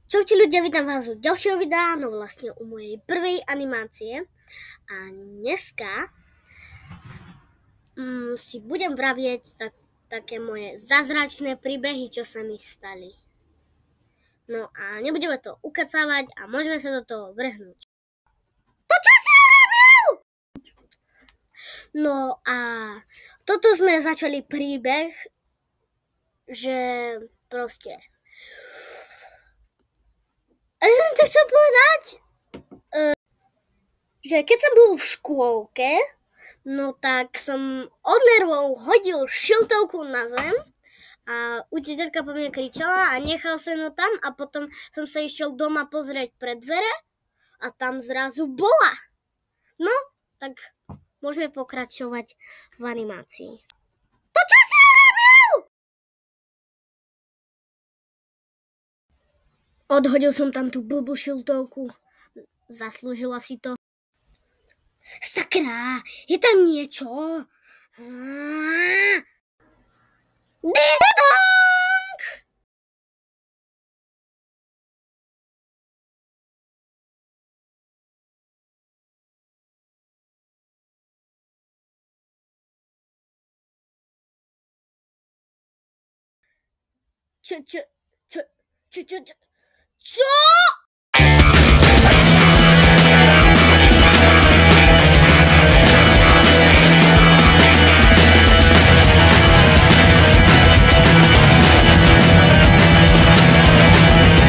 Čaute ľudia, vítam vás u ďalšieho videa, no vlastne u mojej prvej animácie. A dneska si budem vravieť také moje zázračné príbehy, čo sa mi stali. No a nebudeme to ukecávať a môžeme sa do toho vrhnúť. To čo si urobil? No a toto sme začali príbeh, že proste... A som to chcel povedať, že keď som bol v škôlke, no tak som od nervov hodil šiltovku na zem a učiteľka po mne kričala a nechal som ju tam a potom som sa išiel doma pozrieť pred dvere a tam zrazu bola. No, tak môžeme pokračovať v animácii. To čo si urobil? Odhodil som tam tú blbú šiltovku. Zaslúžila si to. Sakra, je tam niečo? Ding-dong! Čo?